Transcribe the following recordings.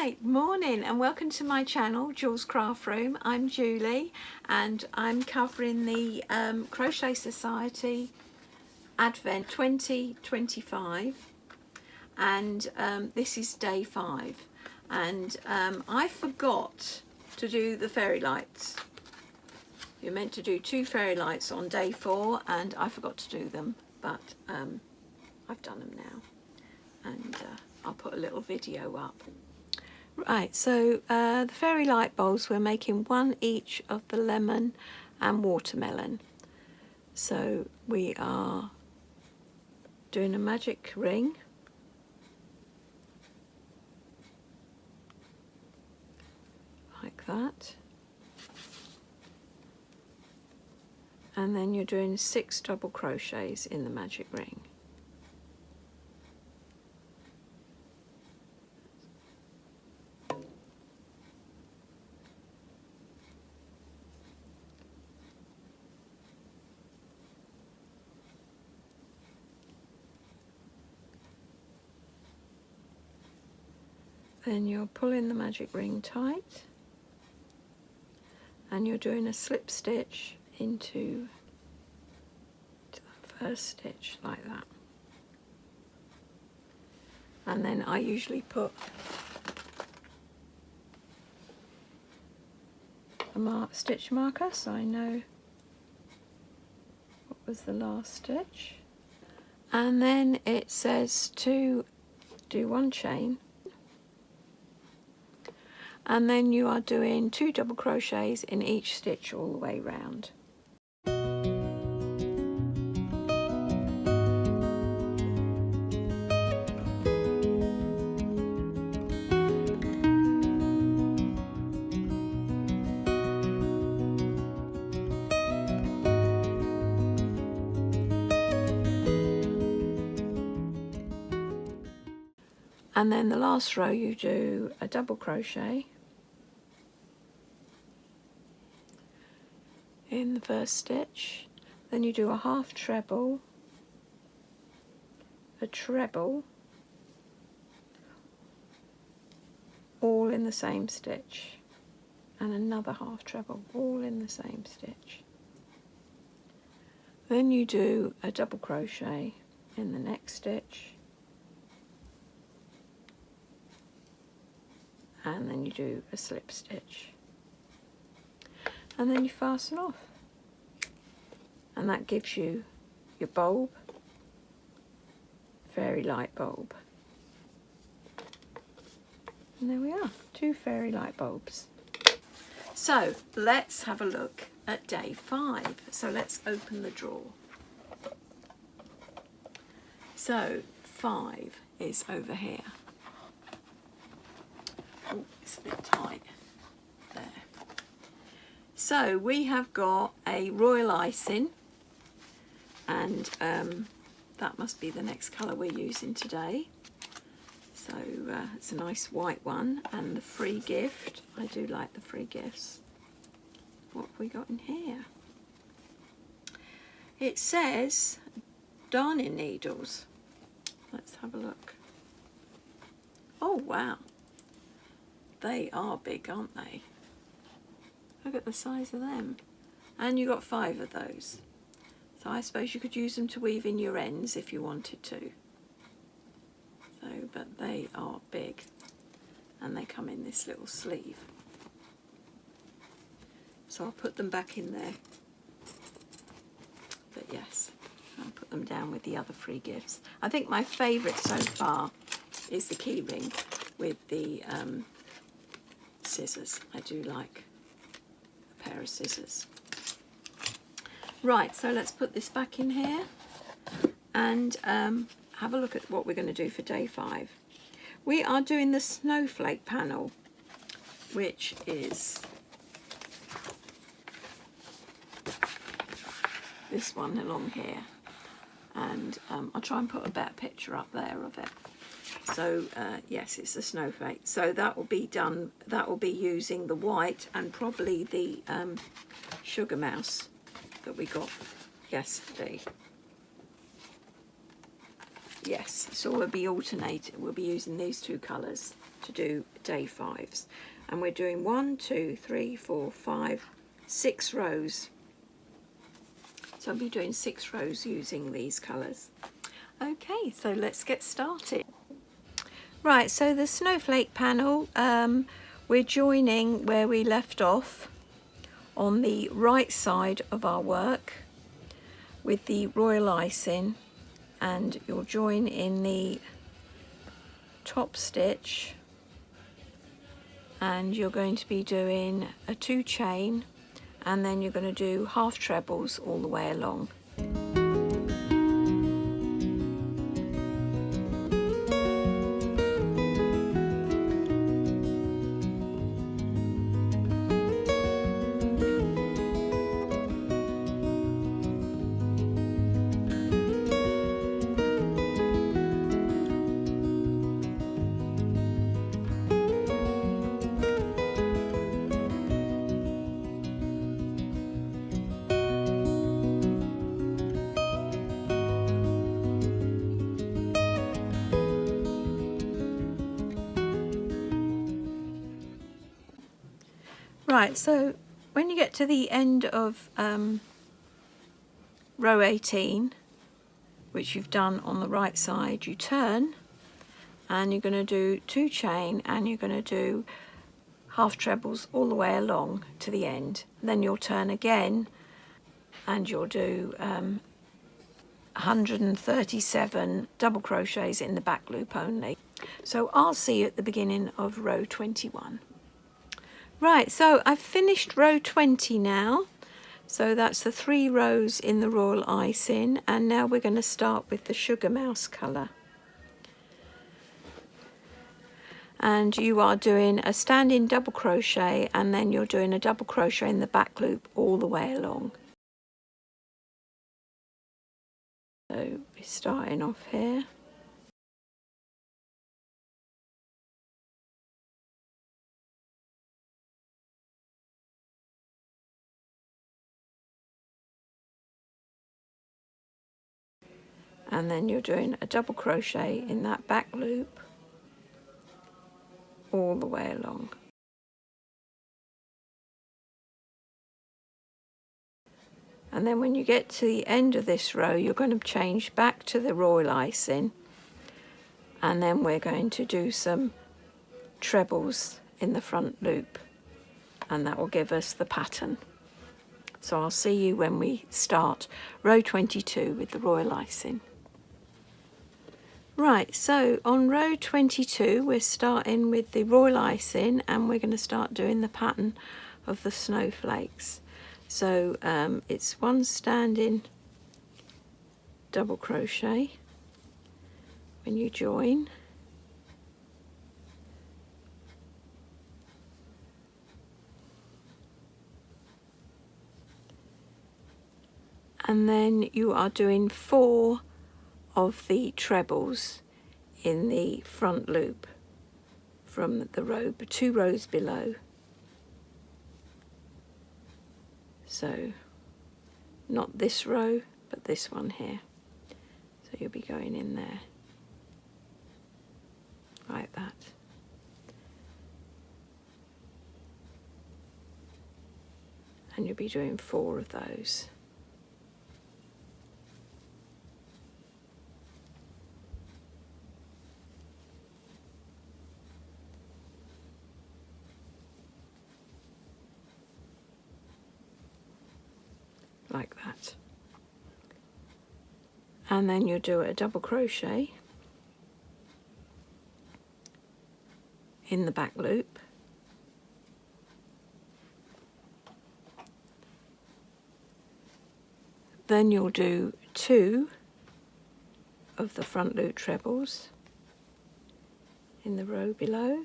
Right, morning and welcome to my channel, Jules Craft Room. I'm Julie and I'm covering the Crochet Society Advent 2025 and this is day 5 and I forgot to do the fairy lights. You're meant to do 2 fairy lights on day 4 and I forgot to do them, but I've done them now and I'll put a little video up. Right, so the fairy light bowls, we're making 1 each of the lemon and watermelon. So we are doing a magic ring. Like that. And then you're doing 6 double crochets in the magic ring. Then you're pulling the magic ring tight and you're doing a slip stitch into the first stitch like that. And then I usually put a stitch marker so I know what was the last stitch. And then it says to do 1 chain. And then you are doing 2 double crochets in each stitch all the way round. And then the last row you do a double crochet in the first stitch, then you do a half treble, a treble, all in the same stitch, and another half treble, all in the same stitch. Then you do a double crochet in the next stitch, and then you do a slip stitch. And then you fasten off, and that gives you your bulb, fairy light bulb. And there we are, 2 fairy light bulbs. So let's have a look at day 5. So let's open the drawer. So 5 is over here. Oh, it's a bit tight. There. So we have got a royal icing, and that must be the next colour we're using today. So it's a nice white one, and the free gift. I do like the free gifts. What have we got in here? It says darning needles. Let's have a look. Oh wow, they are big, aren't they? Look at the size of them. And you got 5 of those. So I suppose you could use them to weave in your ends if you wanted to. So, but they are big. And they come in this little sleeve. So I'll put them back in there. But yes, I'll put them down with the other free gifts. I think my favourite so far is the key ring with the scissors. I do like pair of scissors. Right, so let's put this back in here and have a look at what we're going to do for day 5. We are doing the snowflake panel, which is this one along here, and I'll try and put a better picture up there of it. So yes, it's a snowflake. So that will be done, that will be using the white and probably the sugar mouse that we got yesterday. Yes, so we'll be alternating, we'll be using these 2 colours to do day 5s, and we're doing 1, 2, 3, 4, 5, 6 rows. So I'll be doing 6 rows using these colours. Okay, so let's get started. Right, so the snowflake panel, we're joining where we left off on the right side of our work with the royal icing, and you'll join in the top stitch, and you're going to be doing a 2 chain, and then you're going to do half trebles all the way along. Right, so when you get to the end of row 18, which you've done on the right side, you turn and you're going to do 2 chain, and you're going to do half trebles all the way along to the end. Then you'll turn again and you'll do 137 double crochets in the back loop only. So I'll see you at the beginning of row 21. Right, so I've finished row 20 now, so that's the 3 rows in the royal icing, and now we're going to start with the sugar mouse colour. And you are doing a standing double crochet, and then you're doing a double crochet in the back loop all the way along. So we're starting off here. And then you're doing a double crochet in that back loop all the way along. And then when you get to the end of this row, you're going to change back to the royal icing, and then we're going to do some trebles in the front loop, and that will give us the pattern. So I'll see you when we start row 22 with the royal icing. Right, so on row 22 we're starting with the royal icing, and we're going to start doing the pattern of the snowflakes. So it's 1 standing double crochet when you join, and then you are doing 4 of the trebles in the front loop from the row 2 rows below. So not this row, but this one here. So you'll be going in there like that. And you'll be doing 4 of those. Like that. And then you'll do a double crochet in the back loop, then you'll do 2 of the front loop trebles in the row below,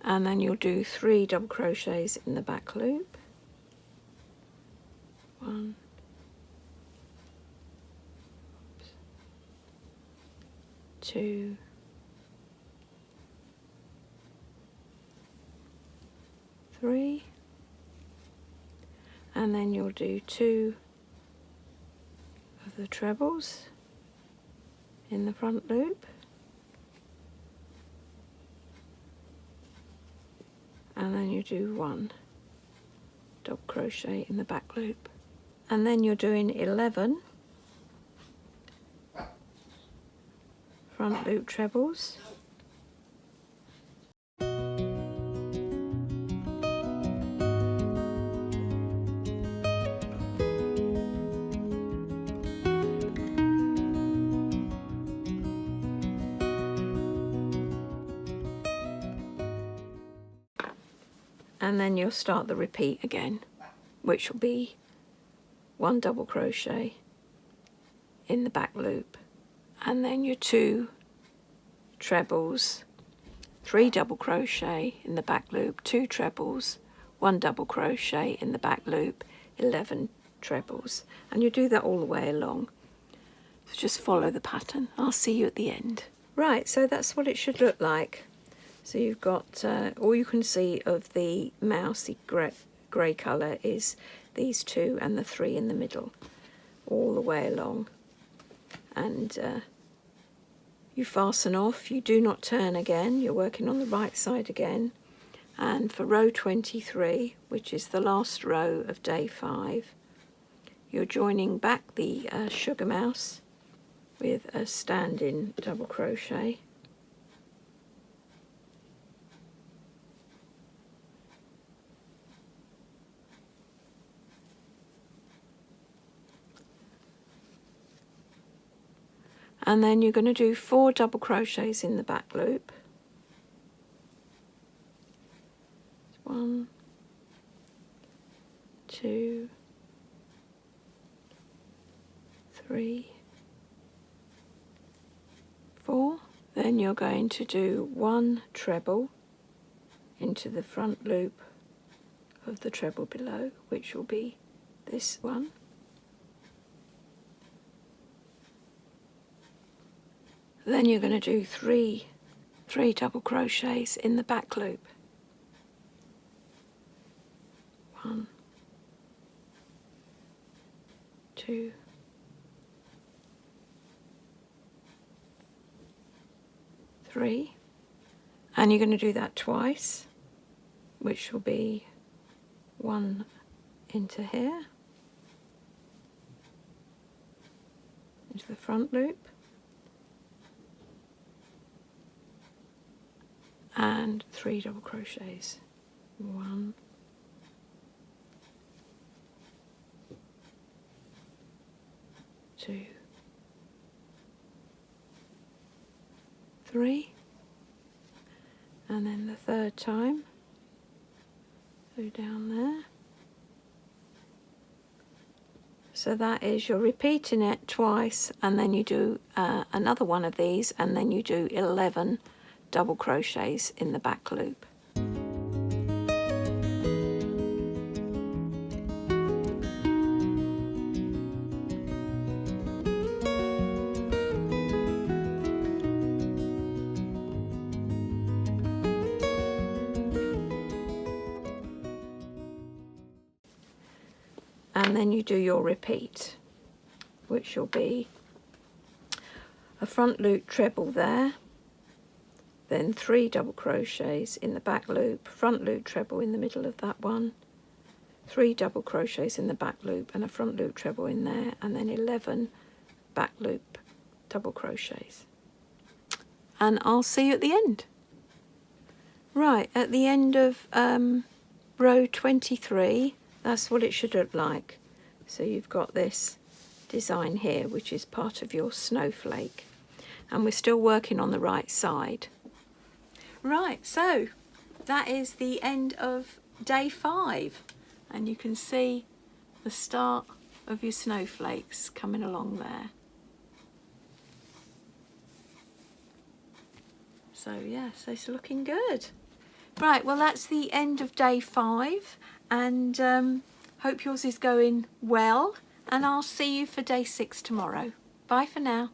and then you'll do 3 double crochets in the back loop. 1, 2, 3, and then you'll do 2 of the trebles in the front loop, and then you do 1 double crochet in the back loop, and then you're doing 11 front loop trebles, and then you'll start the repeat again, which will be 1 double crochet in the back loop, and then your 2 trebles, 3 double crochet in the back loop, 2 trebles, 1 double crochet in the back loop, 11 trebles, and you do that all the way along. So just follow the pattern. I'll see you at the end. Right, so that's what it should look like. So you've got, all you can see of the mousy grey colour is these 2 and the 3 in the middle, all the way along. And you fasten off, you do not turn again, you're working on the right side again. And for row 23, which is the last row of day 5, you're joining back the sugar mouse with a stand-in double crochet. And then you're going to do 4 double crochets in the back loop. 1, 2, 3, 4. Then you're going to do 1 treble into the front loop of the treble below, which will be this one. Then you're going to do 3 double crochets in the back loop. 1, 2, 3, and you're going to do that twice, which will be 1 into here, into the front loop, and 3 double crochets. 1, 2, 3, and then the third time, go down there. So that is, you're repeating it twice, and then you do another one of these, and then you do 11 double crochets in the back loop. And then you do your repeat, which will be a front loop treble there, then 3 double crochets in the back loop, front loop treble in the middle of that one, 3 double crochets in the back loop and a front loop treble in there, and then 11 back loop double crochets. And I'll see you at the end. Right, at the end of row 23, that's what it should look like. So you've got this design here, which is part of your snowflake, and we're still working on the right side. Right, so that is the end of day 5, and you can see the start of your snowflakes coming along there. So yes, it's looking good. Right, well that's the end of day 5, and hope yours is going well, and I'll see you for day 6 tomorrow. Bye for now.